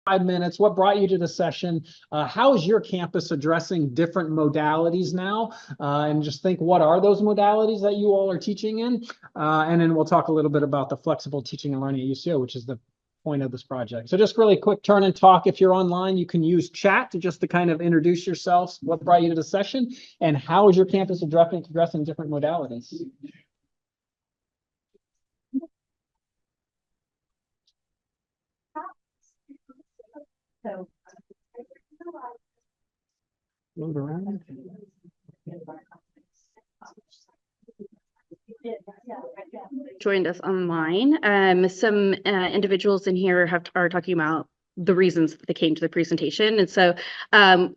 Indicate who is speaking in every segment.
Speaker 1: 5 minutes. What brought you to the session? How is your campus addressing different modalities now? And just think, what are those modalities that you all are teaching in? And then we'll talk a little bit about the flexible teaching and learning at UCO, which is the point of this project. So just really quick turn and talk. If you're online, you can use chat to kind of introduce yourselves, what brought you to the session, and how is your campus addressing different modalities? Move around.
Speaker 2: Joined us online. Some individuals in here are talking about the reasons that they came to the presentation. And so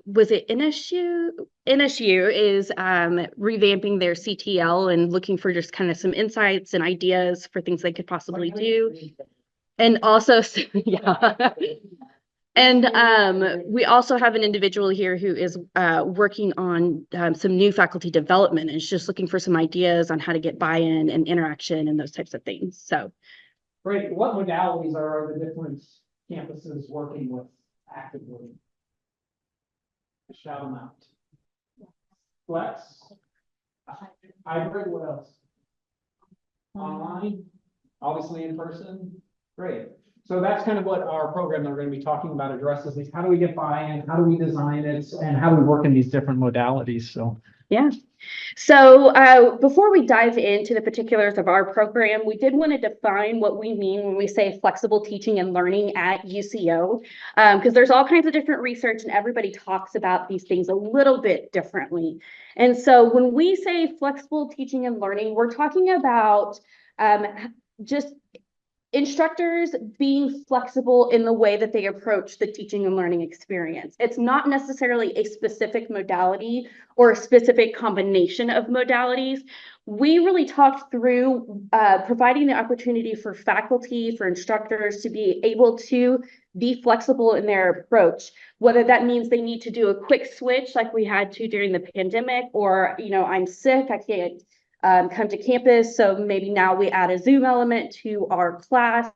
Speaker 2: was it NSU? NSU is revamping their CTL and looking for just kind of some insights and ideas for things they could possibly do. And also, yeah. And we also have an individual here who is working on some new faculty development and is just looking for some ideas on how to get buy-in and interaction and those types of things. So,
Speaker 1: great. What modalities are the different campuses working with actively? Shout them out. Flex, hybrid. What else? Online, obviously in person. Great. So that's kind of what our program that we're going to be talking about addresses these. How do we get buy-in? How do we design it? And how do we work in these different modalities? So
Speaker 2: yeah. So before we dive into the particulars of our program, we did want to define what we mean when we say flexible teaching and learning at UCO, because there's all kinds of different research and everybody talks about these things a little bit differently. And so when we say flexible teaching and learning, we're talking about just instructors being flexible in the way that they approach the teaching and learning experience. It's not necessarily a specific modality or a specific combination of modalities. We really talked through providing the opportunity for faculty, for instructors to be able to be flexible in their approach, whether that means they need to do a quick switch like we had to during the pandemic, or, you know, I'm sick, I can't come to campus, so maybe now we add a Zoom element to our class.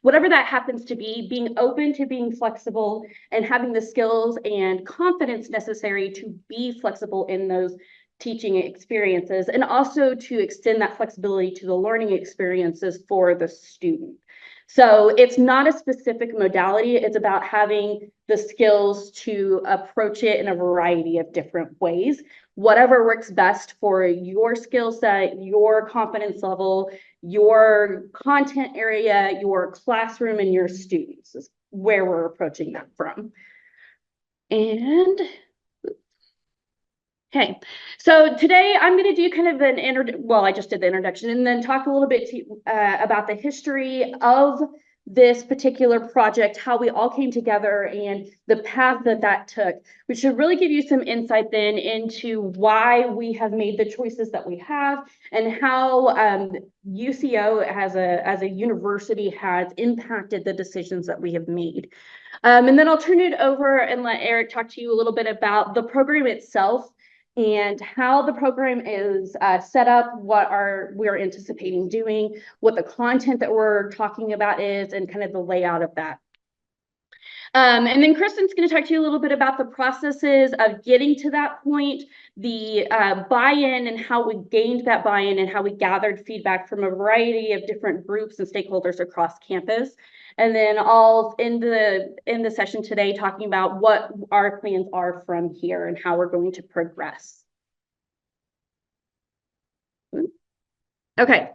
Speaker 2: Whatever that happens to be, being open to being flexible and having the skills and confidence necessary to be flexible in those teaching experiences, and also to extend that flexibility to the learning experiences for the student. So it's not a specific modality, it's about having the skills to approach it in a variety of different ways. Whatever works best for your skill set, your confidence level, your content area, your classroom, and your students is where we're approaching that from. And okay, so today I'm going to do kind of an I just did the introduction, and then talk a little bit about the history of this particular project, how we all came together, and the path that took, which should really give you some insight then into why we have made the choices that we have, and how UCO as a university has impacted the decisions that we have made. And then I'll turn it over and let Eric talk to you a little bit about the program itself and how the program is set up, what we're anticipating doing, what the content that we're talking about is, and kind of the layout of that. And then Kristen's going to talk to you a little bit about the processes of getting to that point, the buy-in and how we gained that buy-in and how we gathered feedback from a variety of different groups and stakeholders across campus. And then I'll end the session today talking about what our plans are from here and how we're going to progress. Okay.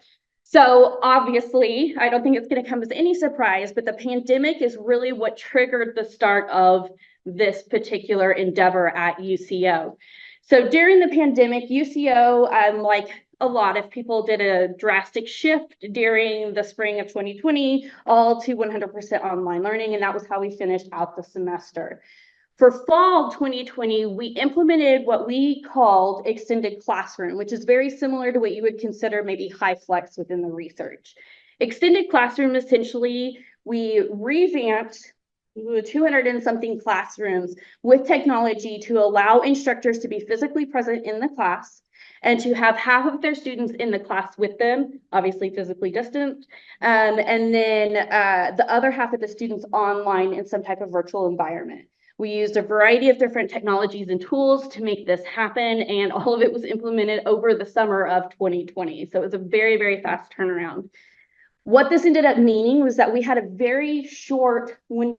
Speaker 2: So obviously, I don't think it's going to come as any surprise, but the pandemic is really what triggered the start of this particular endeavor at UCO. So during the pandemic, UCO, like a lot of people, did a drastic shift during the spring of 2020, all to 100% online learning, and that was how we finished out the semester. For fall 2020, we implemented what we called extended classroom, which is very similar to what you would consider maybe HyFlex within the research. Extended classroom, essentially, we revamped 200 and something classrooms with technology to allow instructors to be physically present in the class and to have half of their students in the class with them, obviously physically distant, and then the other half of the students online in some type of virtual environment. We used a variety of different technologies and tools to make this happen, and all of it was implemented over the summer of 2020. So it was a very, very fast turnaround. What this ended up meaning was that we had a very short window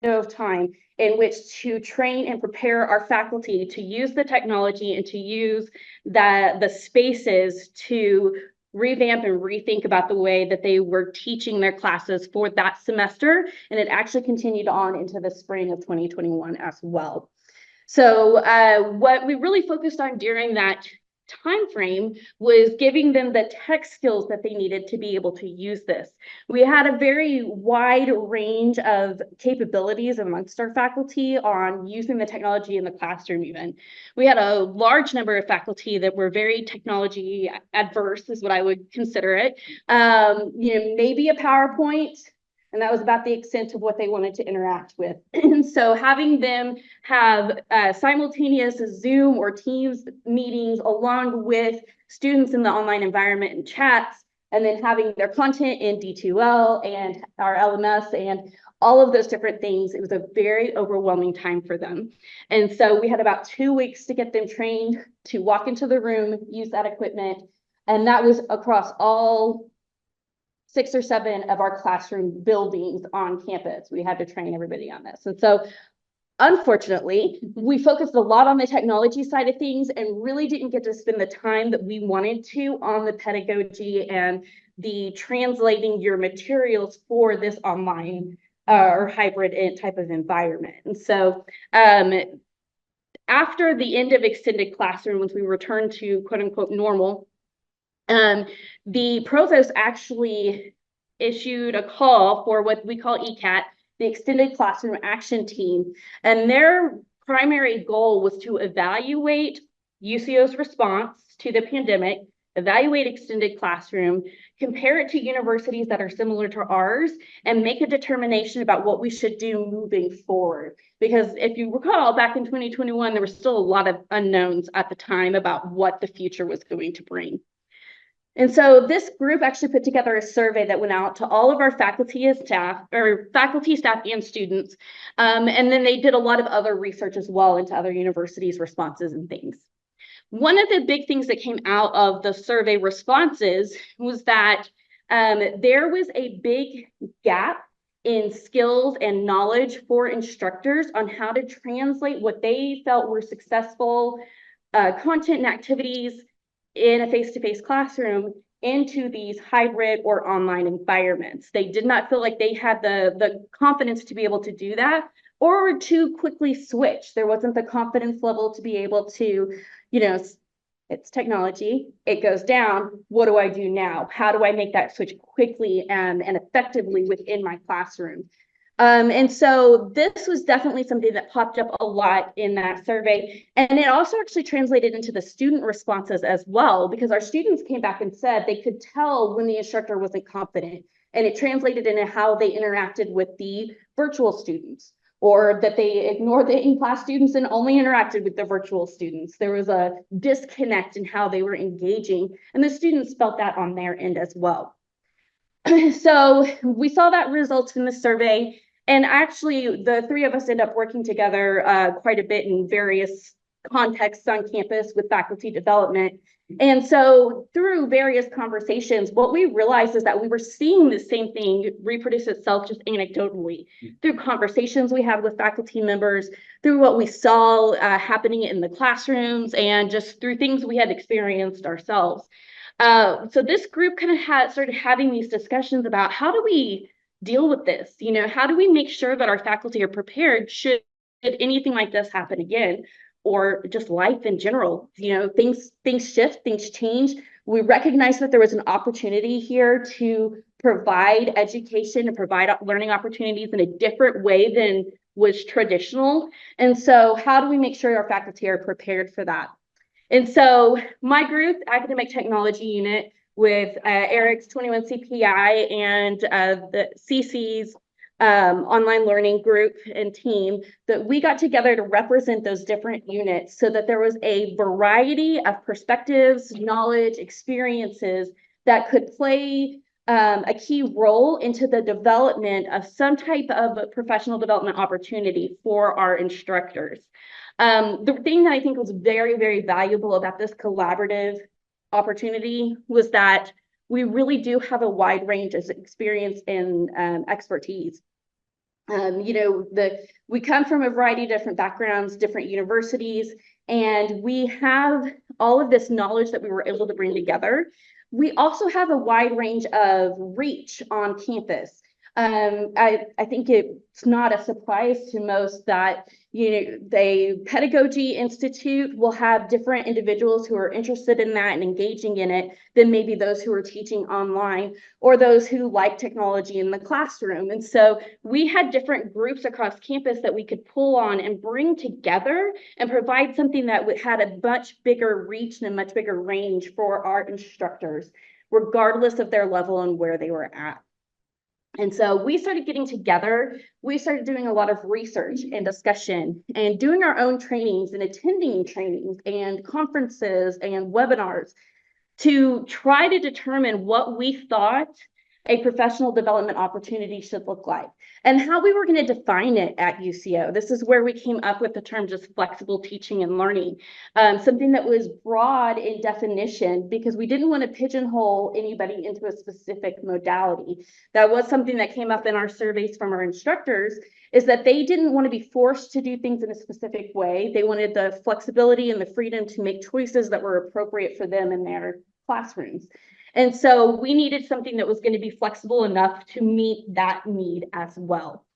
Speaker 2: of time in which to train and prepare our faculty to use the technology and to use the spaces to revamp and rethink about the way that they were teaching their classes for that semester. And it actually continued on into the spring of 2021 as well. So what we really focused on during that time frame was giving them the tech skills that they needed to be able to use this. We had a very wide range of capabilities amongst our faculty on using the technology in the classroom even. We had a large number of faculty that were very technology adverse, is what I would consider it. Maybe a PowerPoint, and that was about the extent of what they wanted to interact with. And so having them have simultaneous Zoom or Teams meetings along with students in the online environment and chats, and then having their content in D2L and our LMS and all of those different things, it was a very overwhelming time for them. And so we had about 2 weeks to get them trained to walk into the room, use that equipment, and that was across all 6 or 7 of our classroom buildings on campus. We had to train everybody on this. And so unfortunately, we focused a lot on the technology side of things and really didn't get to spend the time that we wanted to on the pedagogy and the translating your materials for this online or hybrid type of environment. And so after the end of extended classroom, once we returned to quote unquote normal, the provost actually issued a call for what we call ECAT, the Extended Classroom Action Team. And their primary goal was to evaluate UCO's response to the pandemic, evaluate extended classroom, compare it to universities that are similar to ours, and make a determination about what we should do moving forward. Because if you recall, back in 2021, there were still a lot of unknowns at the time about what the future was going to bring. And so this group actually put together a survey that went out to all of our faculty and staff, and students. And then they did a lot of other research as well into other universities' responses and things. One of the big things that came out of the survey responses was that there was a big gap in skills and knowledge for instructors on how to translate what they felt were successful content and activities in a face-to-face classroom into these hybrid or online environments. They did not feel like they had the confidence to be able to do that or to quickly switch. There wasn't the confidence level to be able to, it's technology, it goes down. What do I do now? How do I make that switch quickly and effectively within my classroom? And so this was definitely something that popped up a lot in that survey. And it also actually translated into the student responses as well, because our students came back and said they could tell when the instructor wasn't confident. And it translated into how they interacted with the virtual students, or that they ignored the in-class students and only interacted with the virtual students. There was a disconnect in how they were engaging, and the students felt that on their end as well. So we saw that results in the survey. And actually, the 3 of us end up working together quite a bit in various contexts on campus with faculty development. And so through various conversations, what we realized is that we were seeing the same thing reproduce itself just anecdotally through conversations we had with faculty members, through what we saw happening in the classrooms, and just through things we had experienced ourselves. So this group kind of started having these discussions about how do we deal with this? How do we make sure that our faculty are prepared should anything like this happen again, or just life in general? Things shift, things change. We recognize that there was an opportunity here to provide education and provide learning opportunities in a different way than was traditional. And so how do we make sure our faculty are prepared for that? And so my group, Academic Technology Unit, with Eric's 21 CPI and the CC's online learning group and team, that we got together to represent those different units so that there was a variety of perspectives, knowledge, experiences that could play a key role into the development of some type of professional development opportunity for our instructors. The thing that I think was very, very valuable about this collaborative opportunity was that we really do have a wide range of experience and expertise. We come from a variety of different backgrounds, different universities, and we have all of this knowledge that we were able to bring together. We also have a wide range of reach on campus. I think it's not a surprise to most that the Pedagogy Institute will have different individuals who are interested in that and engaging in it than maybe those who are teaching online or those who like technology in the classroom. And so we had different groups across campus that we could pull on and bring together and provide something that had a much bigger reach and a much bigger range for our instructors, regardless of their level and where they were at. And so we started getting together, we started doing a lot of research and discussion and doing our own trainings and attending trainings and conferences and webinars to try to determine what we thought a professional development opportunity should look like and how we were going to define it at UCO. This is where we came up with the term just flexible teaching and learning, something that was broad in definition because we didn't want to pigeonhole anybody into a specific modality. That was something that came up in our surveys from our instructors, is that they didn't want to be forced to do things in a specific way. They wanted the flexibility and the freedom to make choices that were appropriate for them in their classrooms. And so we needed something that was going to be flexible enough to meet that need as well.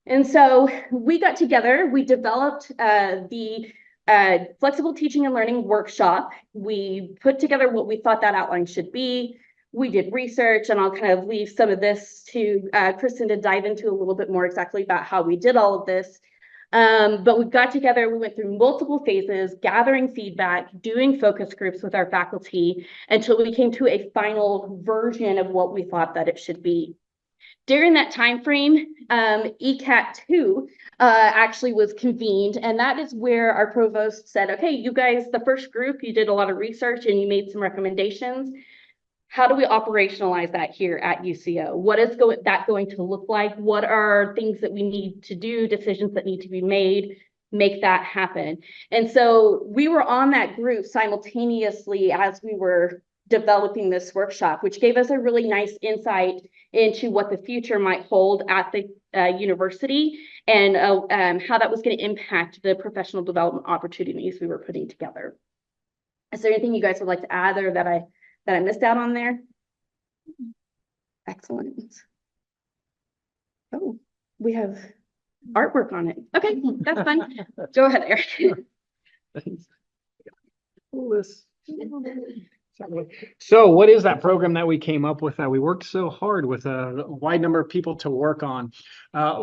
Speaker 2: And so we got together, we developed the flexible teaching and learning workshop. We put together what we thought that outline should be. We did research, and I'll kind of leave some of this to Kristen to dive into a little bit more exactly about how we did all of this. But we got together, we went through multiple phases, gathering feedback, doing focus groups with our faculty until we came to a final version of what we thought that it should be. During that time frame, ECAT 2 actually was convened, and that is where our provost said, okay, you guys, the first group, you did a lot of research and you made some recommendations. How do we operationalize that here at UCO? What is that going to look like? What are things that we need to do, decisions that need to be made, make that happen? And so we were on that group simultaneously as we were developing this workshop, which gave us a really nice insight into what the future might hold at the university and how that was going to impact the professional development opportunities we were putting together. Is there anything you guys would like to add or that I missed out on there? Excellent. Oh, we have artwork on it. Okay, that's fine. Go ahead, Eric.
Speaker 1: Thanks. So what is that program that we came up with that we worked so hard with a wide number of people to work on?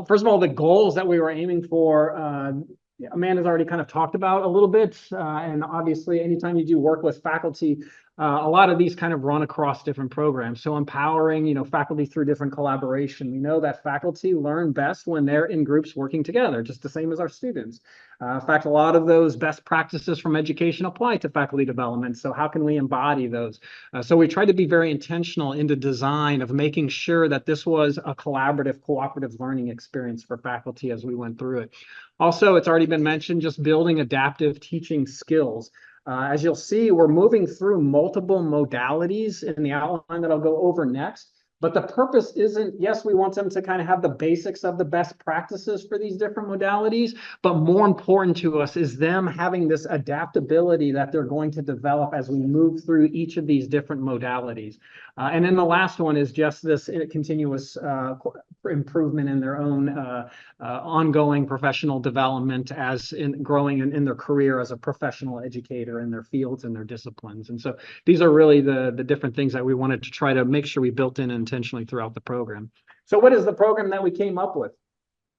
Speaker 1: First of all, the goals that we were aiming for, Amanda's already kind of talked about a little bit. And obviously, anytime you do work with faculty, a lot of these kind of run across different programs. So empowering, faculty through different collaboration. We know that faculty learn best when they're in groups working together, just the same as our students. In fact, a lot of those best practices from education apply to faculty development. So how can we embody those? So we tried to be very intentional in the design of making sure that this was a collaborative, cooperative learning experience for faculty as we went through it. Also, it's already been mentioned, just building adaptive teaching skills. As you'll see, we're moving through multiple modalities in the outline that I'll go over next. But the purpose isn't, yes, we want them to kind of have the basics of the best practices for these different modalities, but more important to us is them having this adaptability that they're going to develop as we move through each of these different modalities. And then the last one is just this continuous improvement in their own ongoing professional development as in growing in their career as a professional educator in their fields and their disciplines. And so these are really the different things that we wanted to try to make sure we built in intentionally throughout the program. So what is the program that we came up with?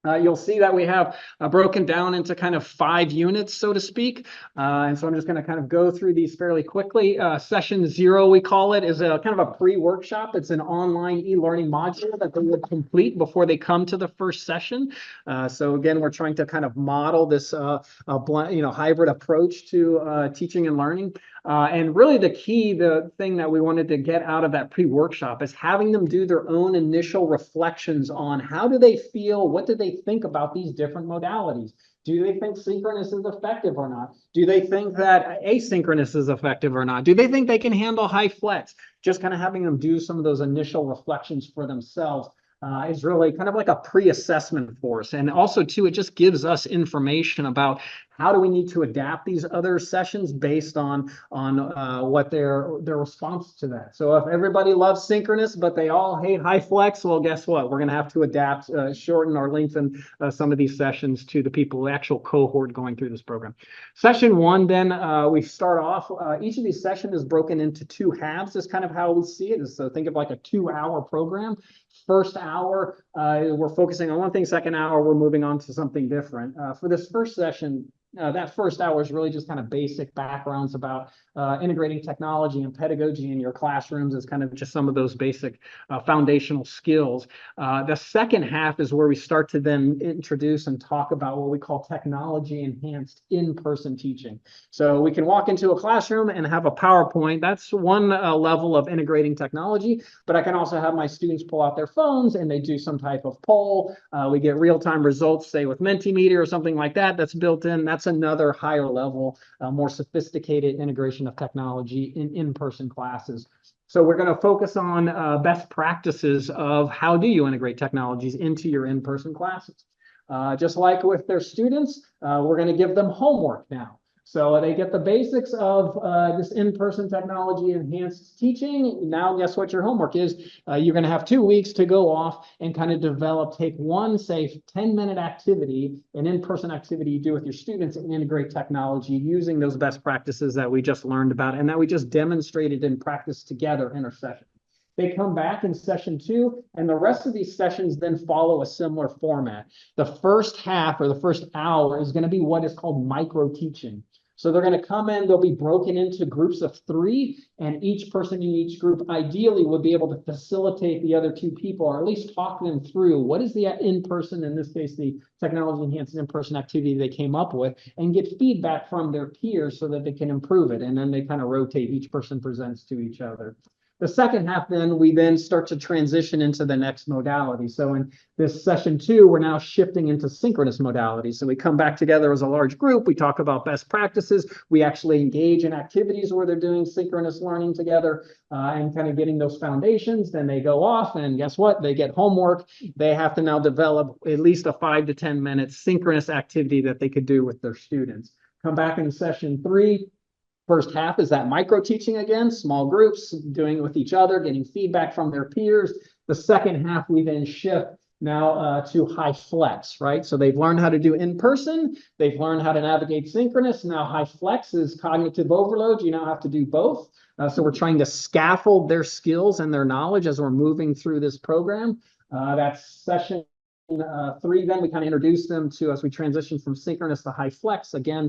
Speaker 1: You'll see that we have broken down into kind of 5 units, so to speak. And so I'm just going to kind of go through these fairly quickly. Session 0, we call it, is a kind of a pre-workshop. It's an online e-learning module that they would complete before they come to the first session. So again, we're trying to kind of model this hybrid approach to teaching and learning. And really the thing that we wanted to get out of that pre-workshop is having them do their own initial reflections on how do they feel, what do they think about these different modalities? Do they think synchronous is effective or not? Do they think that asynchronous is effective or not? Do they think they can handle HyFlex? Just kind of having them do some of those initial reflections for themselves is really kind of like a pre-assessment for us. And also, too, it just gives us information about how do we need to adapt these other sessions based on what their response to that. So if everybody loves synchronous, but they all hate HyFlex, well, guess what? We're going to have to adapt, shorten or lengthen some of these sessions to the people, the actual cohort going through this program. Session 1, then we start off. Each of these sessions is broken into 2 halves. Is kind of how we see it. So think of like a 2-hour program. First hour, we're focusing on one thing. Second hour, we're moving on to something different. For this first session, that first hour is really just kind of basic backgrounds about integrating technology and pedagogy in your classrooms. Is kind of just some of those basic foundational skills. The second half is where we start to then introduce and talk about what we call technology enhanced in-person teaching. So we can walk into a classroom and have a PowerPoint. That's one level of integrating technology, but I can also have my students pull out their phones and they do some type of poll. We get real-time results, say with Mentimeter or something like that, that's built in. That's another higher level, more sophisticated integration of technology in in-person classes. So we're going to focus on best practices of how do you integrate technologies into your in-person classes. Just like with their students, we're going to give them homework now. So they get the basics of this in-person technology enhanced teaching. Now, guess what your homework is? You're going to have 2 weeks to go off and kind of take one, say, 10-minute activity, an in-person activity you do with your students, and integrate technology using those best practices that we just learned about and that we just demonstrated and practiced together in our session. They come back in session 2, and the rest of these sessions then follow a similar format. The first half or the first hour is going to be what is called micro teaching. So they're going to come in, they'll be broken into groups of 3, and each person in each group ideally would be able to facilitate the other 2 people, or at least talk them through what is the in-person, in this case, the technology enhanced in-person activity they came up with, and get feedback from their peers so that they can improve it. And then they kind of rotate, each person presents to each other. The second half, then, we then start to transition into the next modality. So in this session 2, we're now shifting into synchronous modalities. So we come back together as a large group. We talk about best practices. We actually engage in activities where they're doing synchronous learning together and kind of getting those foundations. Then they go off, and guess what? They get homework. They have to now develop at least a 5 to 10 minute synchronous activity that they could do with their students. Come back in session 3. First half is that micro teaching again, small groups doing it with each other, getting feedback from their peers. The second half, we then shift now to HyFlex, right? So they've learned how to do in-person. They've learned how to navigate synchronous. Now HyFlex is cognitive overload. You now have to do both. So we're trying to scaffold their skills and their knowledge as we're moving through this program. That's session 3, then we kind of introduce them to, as we transition from synchronous to HyFlex, again,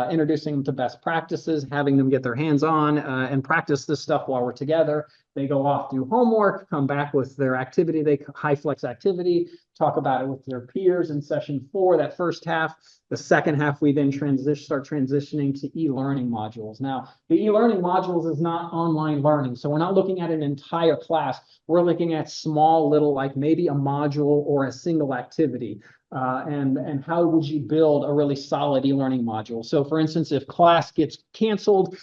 Speaker 1: introducing them to best practices, having them get their hands on and practice this stuff while we're together. They go off, do homework, come back with their activity, HyFlex activity, talk about it with their peers in session 4, that first half. The second half, we then start transitioning to e-learning modules. Now, the e-learning modules is not online learning. So we're not looking at an entire class. We're looking at small little, like maybe a module or a single activity. And how would you build a really solid e-learning module? So for instance, if class gets canceled,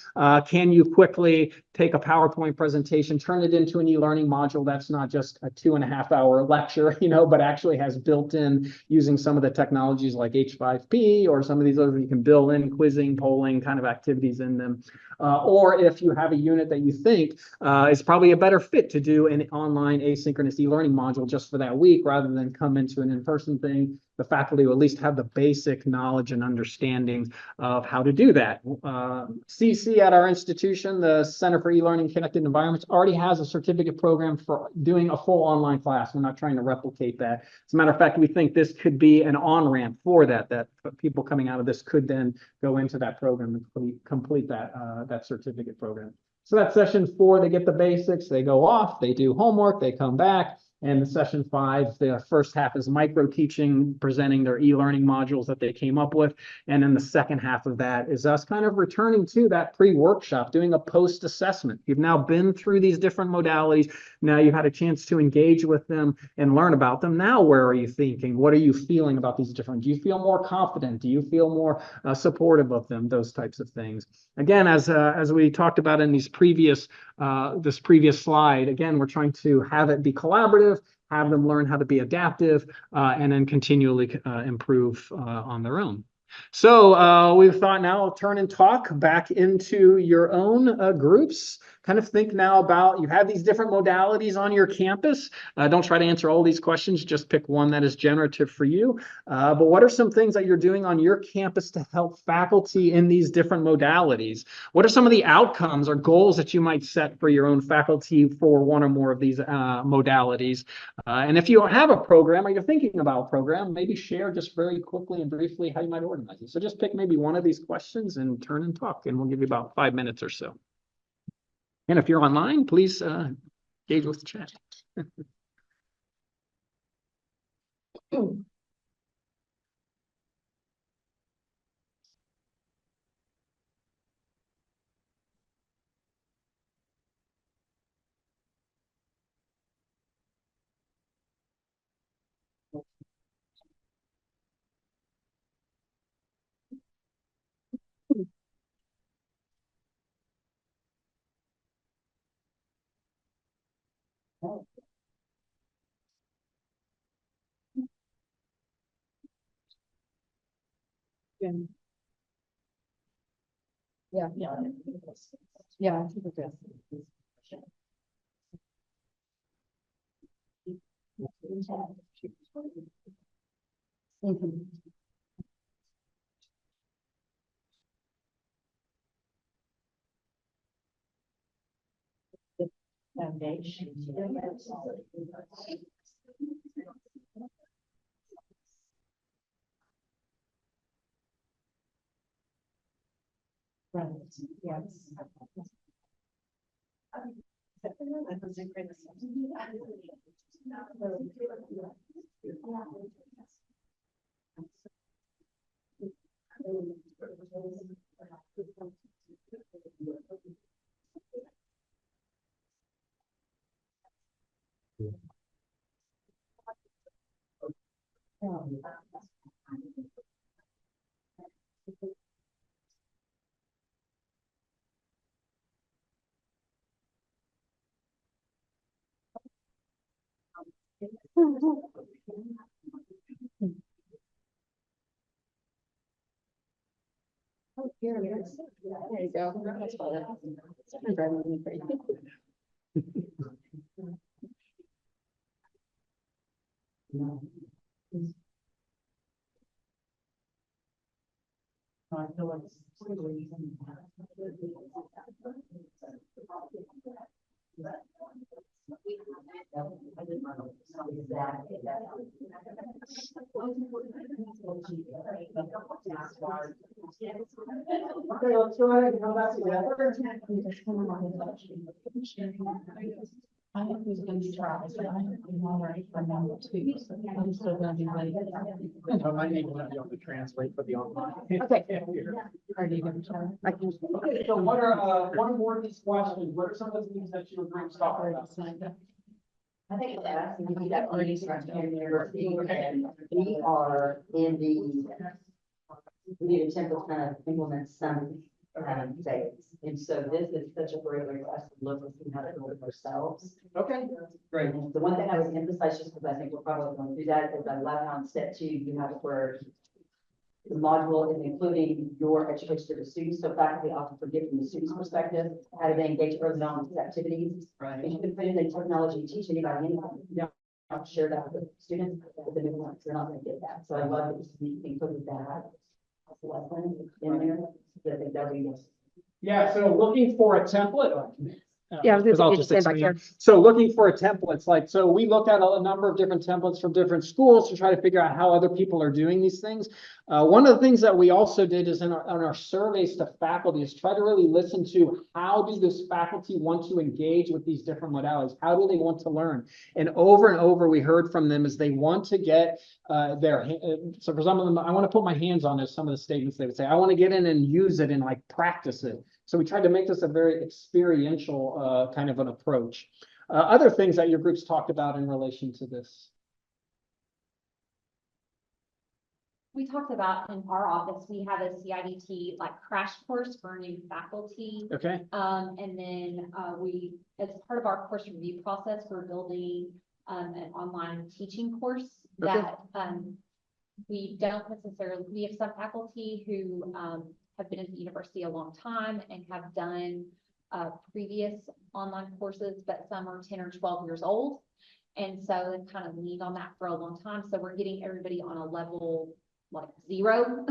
Speaker 1: can you quickly take a PowerPoint presentation, turn it into an e-learning module that's not just a 2.5-hour lecture, but actually has built in, using some of the technologies like H5P or some of these other, you can build in quizzing, polling kind of activities in them. Or if you have a unit that you think is probably a better fit to do an online asynchronous e-learning module just for that week, rather than come into an in-person thing, the faculty will at least have the basic knowledge and understanding of how to do that. CC at our institution, the Center for E-Learning Connected Environments, already has a certificate program for doing a full online class. We're not trying to replicate that. As a matter of fact, we think this could be an on-ramp for that people coming out of this could then go into that program and complete that certificate program. So that's session 4, they get the basics, they go off, they do homework, they come back. And session 5, the first half is micro teaching, presenting their e-learning modules that they came up with. And then the second half of that is us kind of returning to that pre-workshop, doing a post-assessment. You've now been through these different modalities. Now you've had a chance to engage with them and learn about them. Now, where are you thinking? What are you feeling about these different? Do you feel more confident? Do you feel more supportive of them? Those types of things. Again, as we talked about in these previous this previous slide, again, we're trying to have it be collaborative, have them learn how to be adaptive, and then continually improve on their own. So we've thought now I'll turn and talk back into your own groups. Kind of think now about, you have these different modalities on your campus. Don't try to answer all these questions, just pick one that is generative for you. But what are some things that you're doing on your campus to help faculty in these different modalities? What are some of the outcomes or goals that you might set for your own faculty for one or more of these modalities? And if you have a program or you're thinking about a program, maybe share just very quickly and briefly how you might organize it. So just pick maybe one of these questions and turn and talk, and we'll give you about 5 minutes or so. And if you're online, please engage with the chat.
Speaker 3: Yeah. Yeah. Mhm. Foundation. Right, yes. Oh, here it is. There you go. That's better. It's driving me crazy. I feel like okay, let's go ahead and come back together. I think he's going to try, but I'm all right for number 2, so I'm still going to be late.
Speaker 1: I might need to be able to translate for the online.
Speaker 2: Okay.
Speaker 3: Are you going to try?
Speaker 2: I can.
Speaker 1: Okay, so what are more of these questions? What are some of the things that your groups talk about?
Speaker 4: I think it's asking to be that already starting here in university, and we are in the, we need a template to kind of implement some things. And so this is such a great way for us to look and see how to do it ourselves.
Speaker 1: Okay, great.
Speaker 4: And the one thing I would emphasize, just because I think we're probably going to do that, is I love on step 2, you have where the module is including your education to the students, so faculty often forget from the student's perspective, how do they engage early on with these activities.
Speaker 1: Right.
Speaker 4: And you can put in the technology, teach anybody anything.
Speaker 1: Yeah.
Speaker 4: don't share that with students, but the new ones, they're not gonna get that. So I love that you included that lesson in there. I think that'll be.
Speaker 1: Yeah, so looking for a template.
Speaker 2: Yeah, I was gonna
Speaker 1: 'Cause
Speaker 2: say,
Speaker 1: I'll
Speaker 2: you
Speaker 1: just
Speaker 2: just stand back
Speaker 1: explain.
Speaker 2: here.
Speaker 1: So looking for a template, it's like, so we look at a number of different templates from different schools to try to figure out how other people are doing these things. One of the things that we also did is in our surveys to faculty is try to really listen to how do this faculty want to engage with these different modalities? How do they want to learn? And over we heard from them is they want to get so for some of them, I want to put my hands on this, some of the statements they would say, I want to get in and use it and like practice it. So we tried to make this a very experiential kind of an approach. Other things that your groups talked about in relation to this.
Speaker 5: We talked about in our office, we have a CIDT like crash course for new faculty.
Speaker 1: Okay.
Speaker 5: And then we, as part of our course review process, we're building an online teaching course
Speaker 1: Okay.
Speaker 5: that we don't necessarily, we have some faculty who have been at the university a long time and have done previous online courses, but some are 10 or 12 years old. And so they've kind of leaned on that for a long time. So we're getting everybody on a level like 0.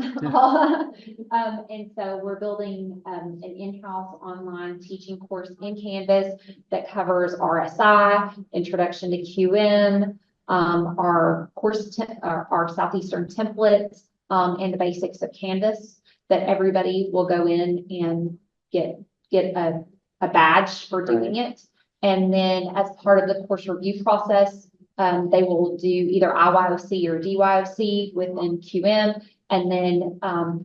Speaker 5: And so we're building an in-house online teaching course in Canvas that covers RSI, Introduction to QM, our course, our Southeastern templates, and the basics of Canvas that everybody will go in and get a badge for doing it. And then as part of the course review process, they will do either IYOC or DYOC within QM. And then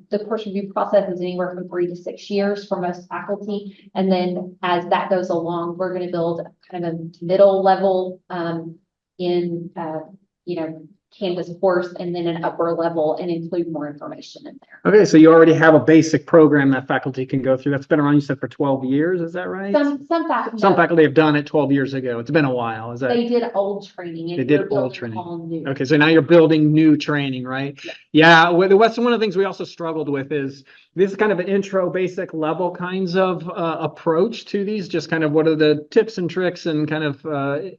Speaker 5: the course review process is anywhere from 3 to 6 years for most faculty. And then as that goes along, we're going to build kind of a middle level in, Canvas course, and then an upper level and include more information in there.
Speaker 1: Okay, so you already have a basic program that faculty can go through. That's been around, you said, for 12 years, is that right? Some faculty have done it 12 years ago. It's been a while. Is that?
Speaker 5: They did old training. And
Speaker 1: They did
Speaker 5: we're building
Speaker 1: old training.
Speaker 5: all new.
Speaker 1: Okay, so now you're building new training, right? Yeah, what's one of the things we also struggled with is this is kind of an intro, basic level kinds of approach to these, just kind of what are the tips and tricks and kind of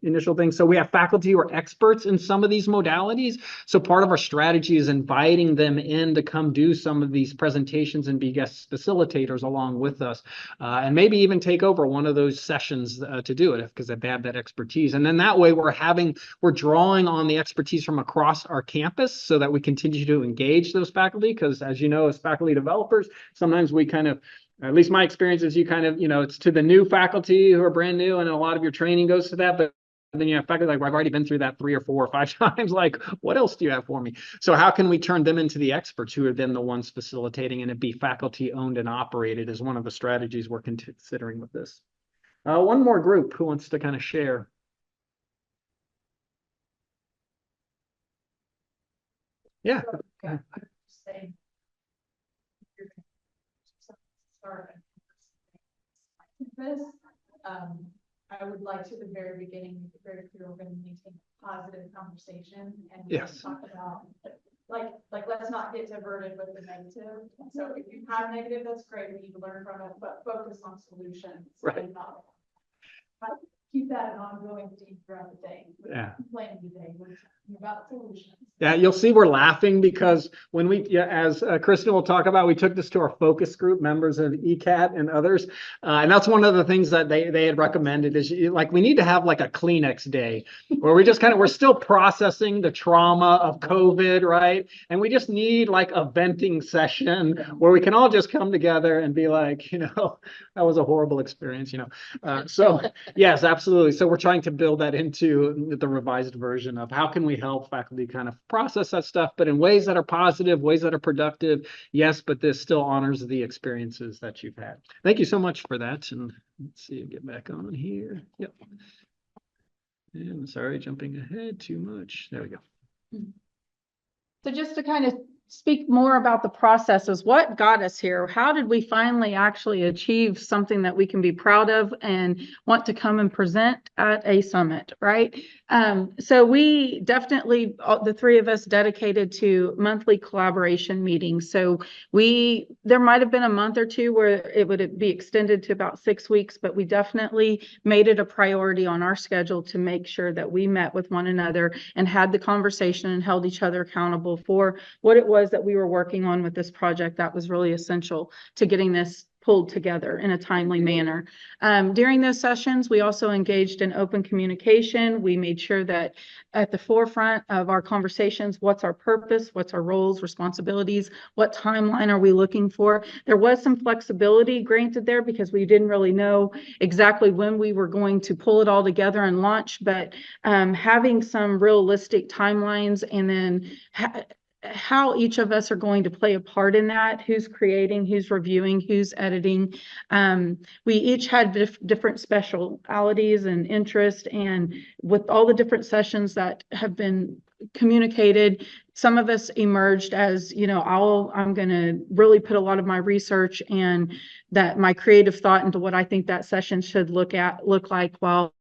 Speaker 1: initial things. So we have faculty who are experts in some of these modalities. So part of our strategy is inviting them in to come do some of these presentations and be guest facilitators along with us, and maybe even take over one of those sessions to do it because they have that expertise. And then that way we're drawing on the expertise from across our campus so that we continue to engage those faculty. Because as you know, as faculty developers, sometimes we kind of, at least my experience is you kind of, it's to the new faculty who are brand new and a lot of your training goes to that. But then you have faculty like, well, I've already been through that 3 or 4 or 5 times. Like, what else do you have for me? So how can we turn them into the experts who are then the ones facilitating, and it be faculty owned and operated is one of the strategies we're considering with this. One more group who wants to kind of share. Yeah.
Speaker 3: Say. This, I would like to, at the very beginning, make it very clear we're going to maintain a positive conversation and
Speaker 1: Yes.
Speaker 3: talk about, like, let's not get diverted with the negative. So if you have negative, that's great. We need to learn from it, but focus on solutions.
Speaker 1: Right.
Speaker 3: And not keep that an ongoing theme throughout the day.
Speaker 1: Yeah.
Speaker 3: Complaining today, we're talking about solutions.
Speaker 1: Yeah, you'll see we're laughing because when as Kristen will talk about, we took this to our focus group, members of ECAT and others. And that's one of the things that they had recommended is like, we need to have like a Kleenex day where we just we're still processing the trauma of COVID, right? And we just need like a venting session where we can all just come together and be like, that was a horrible experience, So yes, absolutely. So we're trying to build that into the revised version of how can we help faculty kind of process that stuff, but in ways that are positive, ways that are productive. Yes, but this still honors the experiences that you've had. Thank you so much for that. And let's see, get back on here. Yep. And sorry, jumping ahead too much. There we go.
Speaker 3: So just to kind of
Speaker 6: speak more about the processes. What got us here? How did we finally actually achieve something that we can be proud of and want to come and present at a summit, right? So we definitely, the three of us dedicated to monthly collaboration meetings. So there might have been a month or two where it would be extended to about 6 weeks, but we definitely made it a priority on our schedule to make sure that we met with one another and had the conversation and held each other accountable for what it was that we were working on with this project that was really essential to getting this pulled together in a timely manner. During those sessions, we also engaged in open communication. We made sure that at the forefront of our conversations, what's our purpose, what's our roles, responsibilities, what timeline are we looking for? There was some flexibility granted there because we didn't really know exactly when we were going to pull it all together and launch, but having some realistic timelines and then how each of us are going to play a part in that, who's creating, who's reviewing, who's editing. We each had different specialities and interest, and with all the different sessions that have been communicated, some of us emerged as, I'm going to really put a lot of my research and that my creative thought into what I think that session should look like, while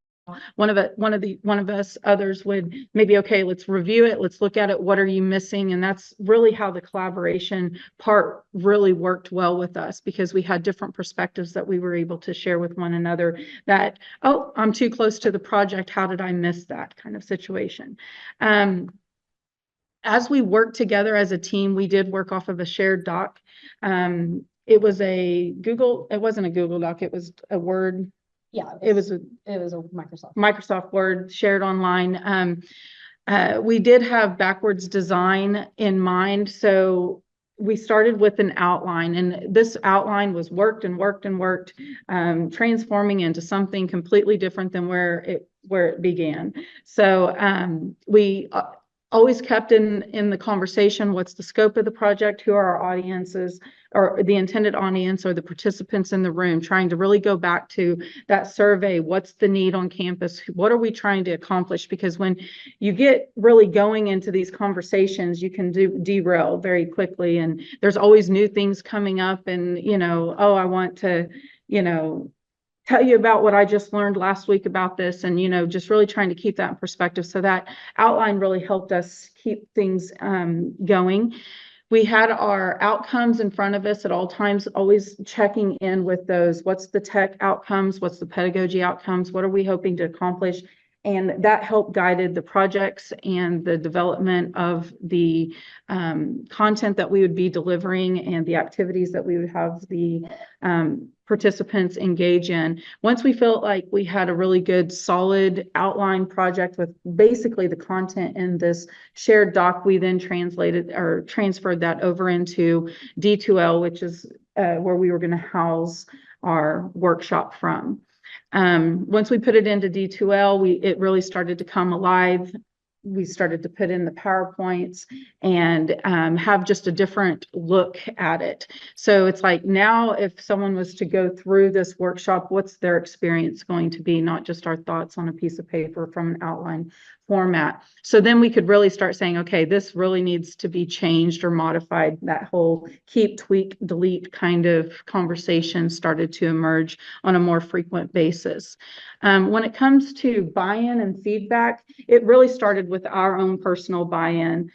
Speaker 6: one of us others would maybe, okay, let's review it, let's look at it, what are you missing? And that's really how the collaboration part really worked well with us, because we had different perspectives that we were able to share with one another that, oh, I'm too close to the project, how did I miss that kind of situation? As we worked together as a team, we did work off of a shared doc. It wasn't a Google Doc, it was a Word.
Speaker 5: Yeah,
Speaker 6: It was a Microsoft Word shared online. We did have backwards design in mind. So we started with an outline, and this outline was worked, transforming into something completely different than where it began. So we always kept in the conversation, what's the scope of the project, who are our audiences, or the intended audience, or the participants in the room, trying to really go back to that survey. What's the need on campus? What are we trying to accomplish? Because when you get really going into these conversations, you can derail very quickly, and there's always new things coming up, and, oh, I want to, tell you about what I just learned last week about this, and, just really trying to keep that in perspective. So that outline really helped us keep things going. We had our outcomes in front of us at all times, always checking in with those. What's the tech outcomes? What's the pedagogy outcomes? What are we hoping to accomplish? And that helped guided the projects and the development of the content that we would be delivering and the activities that we would have the participants engage in. Once we felt like we had a really good, solid outline project with basically the content in this shared doc, we then transferred that over into D2L, which is where we were going to house our workshop from. Once we put it into D2L, it really started to come alive. We started to put in the PowerPoints and have just a different look at it. So it's like, now if someone was to go through this workshop, what's their experience going to be? Not just our thoughts on a piece of paper from an outline format. So then we could really start saying, okay, this really needs to be changed or modified. That whole keep, tweak, delete kind of conversation started to emerge on a more frequent basis. When it comes to buy-in and feedback, it really started with our own personal buy-in.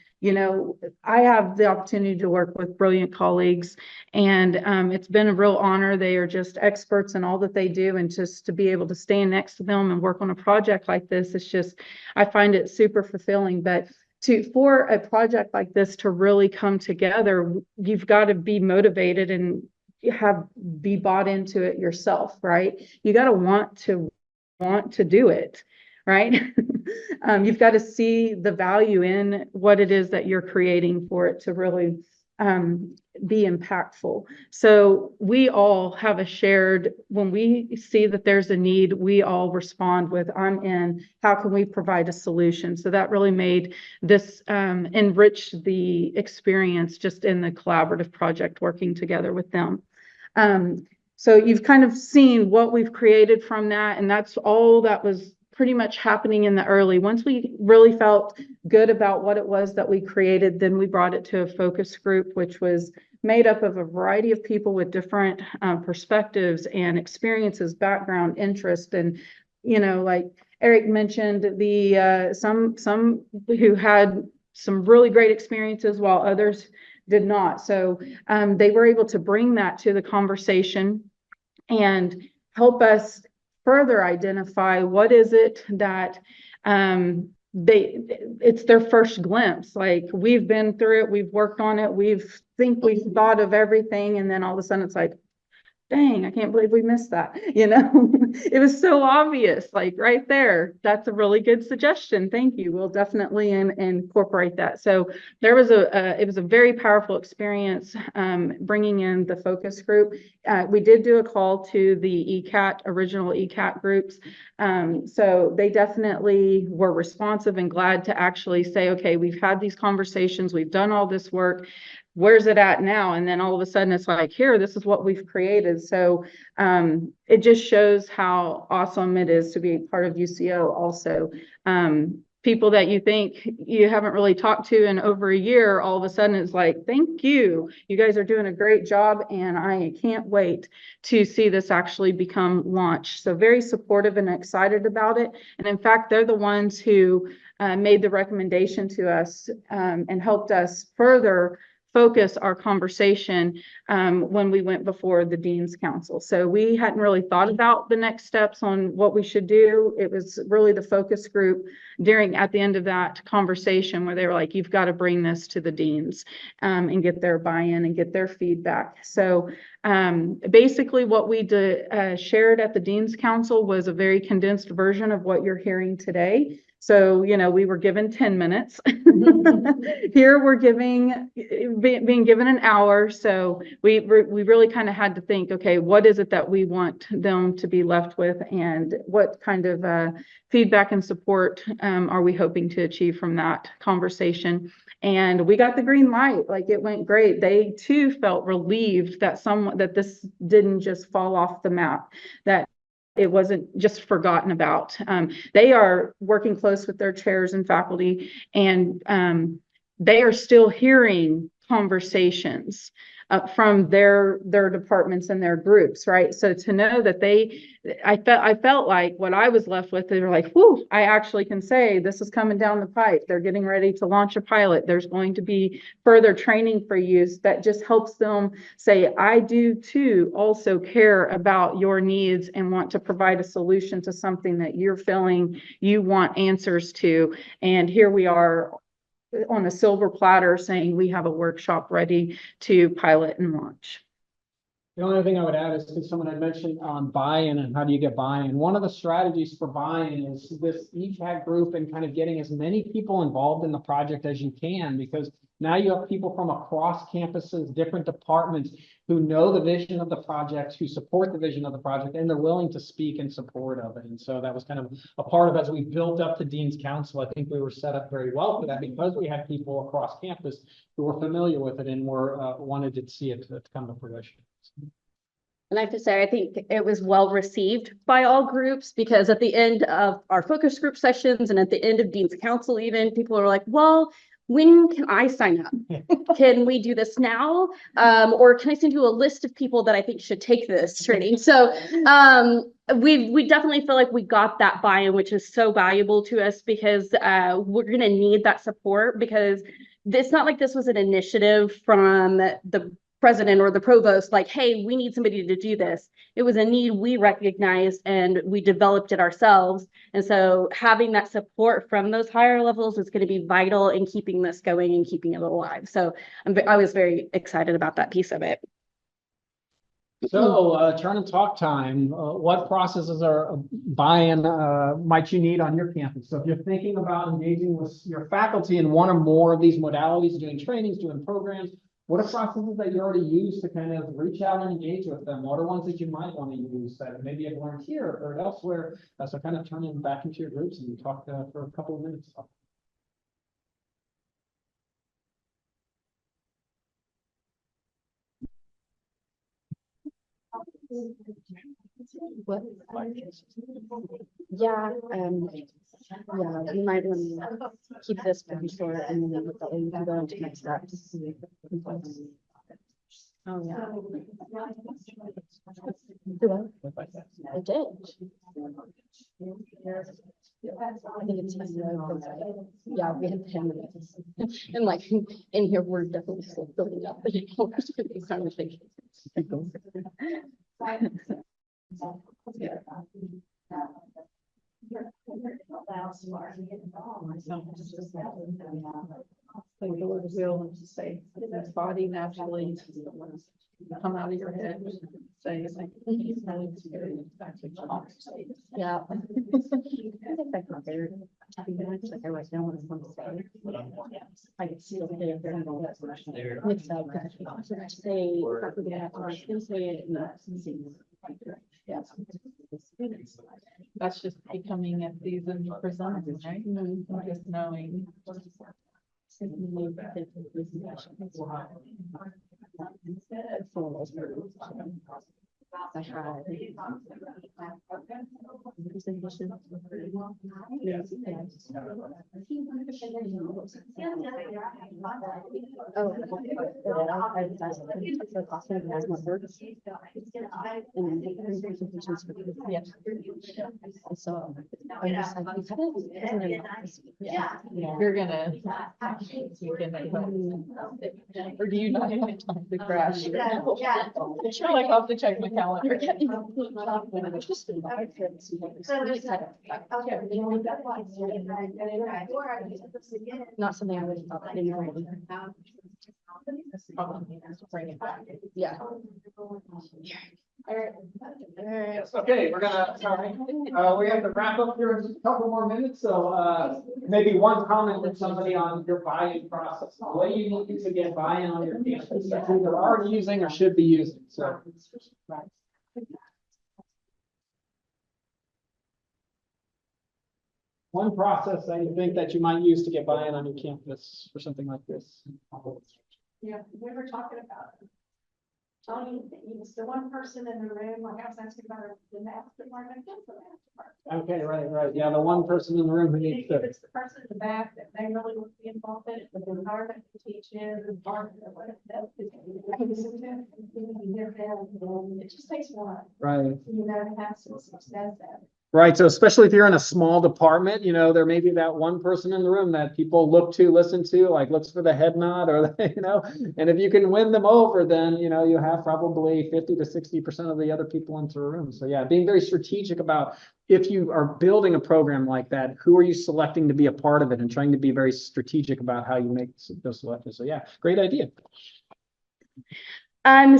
Speaker 6: I have the opportunity to work with brilliant colleagues, and it's been a real honor. They are just experts in all that they do, and just to be able to stand next to them and work on a project like this, I find it super fulfilling. But for a project like this to really come together, you've got to be motivated and be bought into it yourself, right? You got to want to do it, right? You've got to see the value in what it is that you're creating for it to really be impactful. So we all have when we see that there's a need, we all respond with, I'm in, how can we provide a solution? So that really made this enrich the experience just in the collaborative project working together with them. So you've kind of seen what we've created from that, and that's all that was pretty much happening in the early. Once we really felt good about what it was that we created, then we brought it to a focus group, which was made up of a variety of people with different perspectives and experiences, background, interest, and, you know, like Eric mentioned, the some who had some really great experiences while others did not. So they were able to bring that to the conversation and help us further identify what is it that it's their first glimpse. Like, we've been through it, we've worked on it, we've thought of everything, and then all of a sudden it's like, dang, I can't believe we missed that. You know, it was so obvious, like right there. That's a really good suggestion. Thank you. We'll definitely incorporate that. So there was it was a very powerful experience bringing in the focus group. We did do a call to the original ECAT groups. So they definitely were responsive and glad to actually say, okay, we've had these conversations, we've done all this work. Where's it at now? And then all of a sudden it's like, here, this is what we've created. So it just shows how awesome it is to be part of UCO also. People that you think you haven't really talked to in over a year, all of a sudden it's like, thank you. You guys are doing a great job, and I can't wait to see this actually become launched. So very supportive and excited about it. And in fact, they're the ones who made the recommendation to us and helped us further focus our conversation when we went before the Dean's Council. So we hadn't really thought about the next steps on what we should do. It was really the focus group at the end of that conversation where they were like, you've got to bring this to the deans and get their buy-in and get their feedback. So basically what we shared at the Dean's Council was a very condensed version of what you're hearing today. So, you know, we were given 10 minutes. Here we're being given an hour. So we really kind of had to think, okay, what is it that we want them to be left with, and what kind of feedback and support are we hoping to achieve from that conversation? And we got the green light. Like, it went great. They too felt relieved that this didn't just fall off the map, that it wasn't just forgotten about. They are working close with their chairs and faculty, and they are still hearing conversations from their departments and their groups, right? So to know that I felt like what I was left with, they were like, whoo, I actually can say this is coming down the pipe. They're getting ready to launch a pilot. There's going to be further training for use that just helps them say, I do too also care about your needs and want to provide a solution to something that you're feeling you want answers to. And here we are on a silver platter saying we have a workshop ready to pilot and launch.
Speaker 1: The only thing I would add is, because someone had mentioned on buy-in and how do you get buy-in. One of the strategies for buy-in is this ECAT group and kind of getting as many people involved in the project as you can, because now you have people from across campuses, different departments, who know the vision of the project, who support the vision of the project, and they're willing to speak in support of it. And so that was kind of a part of, as we built up the Dean's Council, I think we were set up very well for that, because we had people across campus who were familiar with it and wanted to see it to come to fruition.
Speaker 2: And I have to say, I think it was well received by all groups, because at the end of our focus group sessions and at the end of Dean's Council, even, people are like, well, when can I sign up? Can we do this now? Or can I send you a list of people that I think should take this training? So we definitely feel like we got that buy-in, which is so valuable to us, because we're going to need that support, because it's not like this was an initiative from the president or the provost, like, hey, we need somebody to do this. It was a need we recognized, and we developed it ourselves. And so having that support from those higher levels is going to be vital in keeping this going and keeping it alive. So I was very excited about that piece of it.
Speaker 1: So turn and talk time. What processes or buy-in might you need on your campus? So if you're thinking about engaging with your faculty in one or more of these modalities, doing trainings, doing programs, what are processes that you already use to kind of reach out and engage with them? What are ones that you might want to use that maybe you've learned here or elsewhere? So kind of turn them back into your groups and talk for a couple of minutes.
Speaker 2: What? Yeah, yeah, we might want to keep this pretty short and then we can go into next steps. Oh, yeah. I did. I think it's fine, yeah, we had 10 minutes. And like, in here, we're definitely still building up. But it's kind of thinking.
Speaker 6: Like the Lord will say, this body naturally come out of your head. Say,
Speaker 2: Yeah. Like I write down what I want to say. I can see it there. Mix up. Say, say it.
Speaker 6: yeah. That's just becoming a seasoned presenter, right? Just knowing.
Speaker 2: I had. So I'm just like,
Speaker 6: You're gonna. Or do you not have time to crash? You're like, I'll have to check my calendar.
Speaker 2: Not something I would have thought anyway.
Speaker 6: Bring it back.
Speaker 2: Yeah.
Speaker 1: Okay, we're gonna, sorry, we have to wrap up here in just a couple more minutes, so, maybe one comment from somebody on your buy-in process. What do you need to get buy-in on your campus that you're either already using or should be using, so. One process that you think that you might use to get buy-in on your campus for something like this.
Speaker 3: Yeah, we were talking about. Tony, it's the one person in the room, like I was asking about the math department, just the math department.
Speaker 1: Okay, right, yeah, the one person in the room who needs
Speaker 3: If
Speaker 1: to.
Speaker 3: it's the person in the back that they really want to be involved in, but the environment to teach is, the environment, what that is. It just takes one,
Speaker 1: Right.
Speaker 3: you know, to have some success at it.
Speaker 1: Right, so especially if you're in a small department, you know, there may be that one person in the room that people look to, listen to, like looks for the head nod or, you know, and if you can win them over, then, you know, you have probably 50 to 60% of the other people into the room. So yeah, being very strategic about if you are building a program like that, who are you selecting to be a part of it and trying to be very strategic about how you make those selections. So yeah, great idea.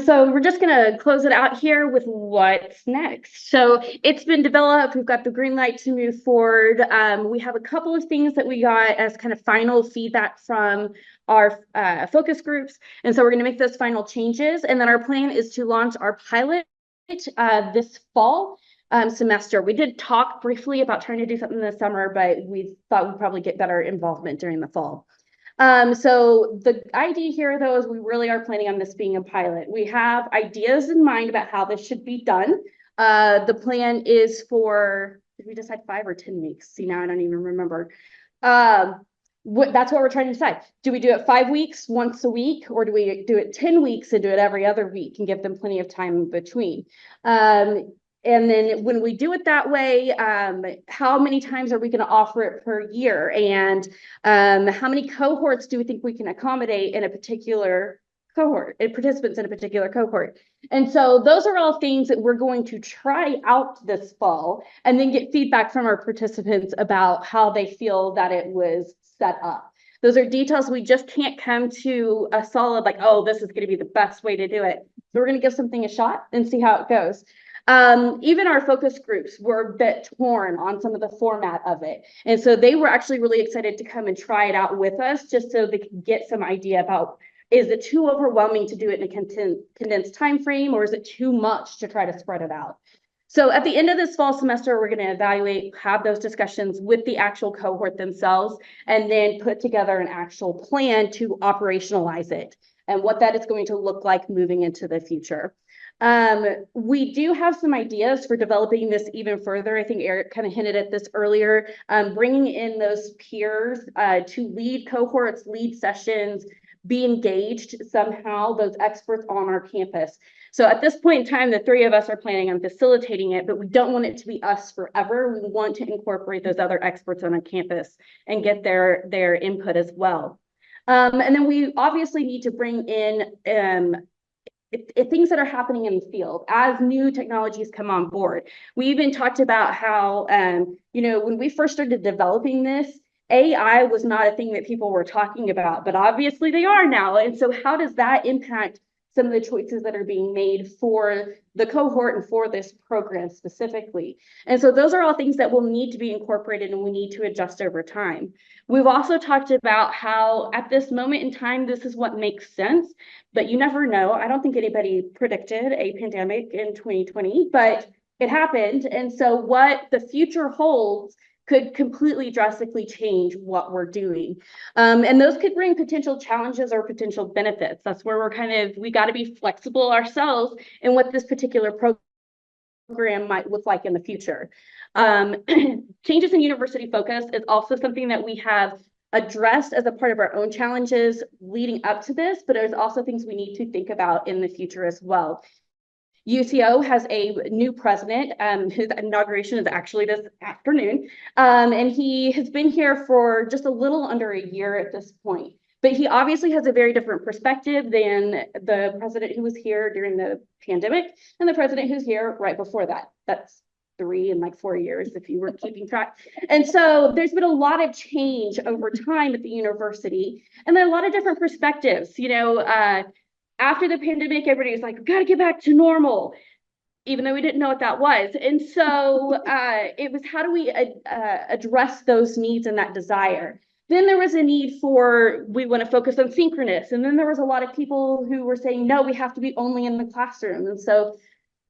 Speaker 2: So we're just gonna close it out here with what's next. So it's been developed. We've got the green light to move forward. We have a couple of things that we got as kind of final feedback from our focus groups. And so we're gonna make those final changes. And then our plan is to launch our pilot this fall semester. We did talk briefly about trying to do something this summer, but we thought we'd probably get better involvement during the fall. So the idea here, though, is we really are planning on this being a pilot. We have ideas in mind about how this should be done. The plan is for, did we decide 5 or 10 weeks? See, now I don't even remember. That's what we're trying to decide. Do we do it 5 weeks, once a week, or do we do it 10 weeks and do it every other week and give them plenty of time in between? And then when we do it that way, how many times are we going to offer it per year? And how many cohorts do we think we can accommodate in a particular cohort, participants in a particular cohort? And so those are all things that we're going to try out this fall and then get feedback from our participants about how they feel that it was set up. Those are details we just can't come to a solid, like, oh, this is going to be the best way to do it. So we're going to give something a shot and see how it goes. Even our focus groups were a bit torn on some of the format of it. And so they were actually really excited to come and try it out with us just so they could get some idea about, is it too overwhelming to do it in a condensed time frame, or is it too much to try to spread it out? So at the end of this fall semester, we're going to evaluate, have those discussions with the actual cohort themselves, and then put together an actual plan to operationalize it and what that is going to look like moving into the future. We do have some ideas for developing this even further. I think Eric kind of hinted at this earlier, bringing in those peers to lead cohorts, lead sessions, be engaged somehow, those experts on our campus. So at this point in time, the three of us are planning on facilitating it, but we don't want it to be us forever. We want to incorporate those other experts on our campus and get their input as well. And then we obviously need to bring in things that are happening in the field as new technologies come on board. We even talked about how, when we first started developing this, AI was not a thing that people were talking about, but obviously they are now. And so how does that impact some of the choices that are being made for the cohort and for this program specifically? And so those are all things that will need to be incorporated and we need to adjust over time. We've also talked about how at this moment in time, this is what makes sense, but you never know. I don't think anybody predicted a pandemic in 2020, but it happened. And so what the future holds could completely drastically change what we're doing. And those could bring potential challenges or potential benefits. That's where we got to be flexible ourselves in what this particular program might look like in the future. Changes in university focus is also something that we have addressed as a part of our own challenges leading up to this, but there's also things we need to think about in the future as well. UCO has a new president, whose inauguration is actually this afternoon. And he has been here for just a little under a year at this point. But he obviously has a very different perspective than the president who was here during the pandemic and the president who's here right before that. That's 3 and 4 years if you were keeping track. And so there's been a lot of change over time at the university, and there are a lot of different perspectives. After the pandemic, everybody was like, we've got to get back to normal, even though we didn't know what that was. And so it was, how do we address those needs and that desire? Then there was a need for, we want to focus on synchronous. And then there was a lot of people who were saying, no, we have to be only in the classroom. And so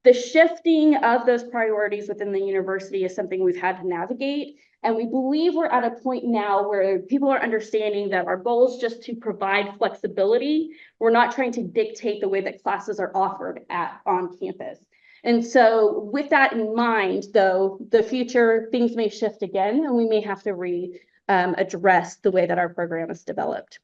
Speaker 2: the shifting of those priorities within the university is something we've had to navigate. And we believe we're at a point now where people are understanding that our goal is just to provide flexibility. We're not trying to dictate the way that classes are offered on campus. And so with that in mind, though, the future, things may shift again, and we may have to address the way that our program is developed.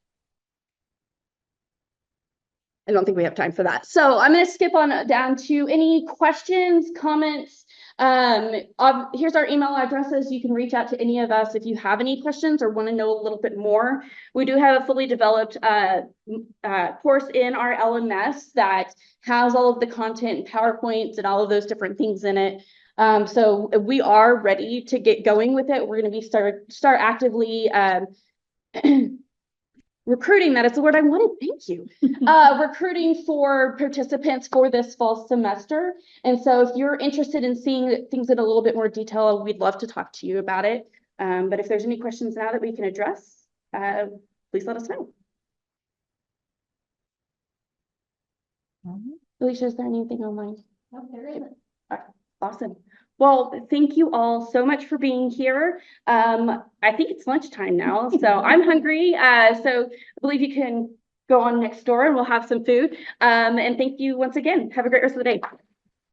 Speaker 2: I don't think we have time for that. So I'm going to skip on down to any questions, comments. Here's our email addresses. You can reach out to any of us if you have any questions or want to know a little bit more. We do have a fully developed course in our LMS that has all of the content and PowerPoints and all of those different things in it. So we are ready to get going with it. We're going to be start actively recruiting, that is the word I wanted, thank you. Recruiting for participants for this fall semester. And so if you're interested in seeing things in a little bit more detail, we'd love to talk to you about it. But if there's any questions now that we can address, please let us know. Alicia, is there anything online?
Speaker 5: No, there isn't.
Speaker 2: Awesome. Well, thank you all so much for being here. I think it's lunchtime now, so I'm hungry. So I believe you can go on next door and we'll have some food. And thank you once again. Have a great rest of the day.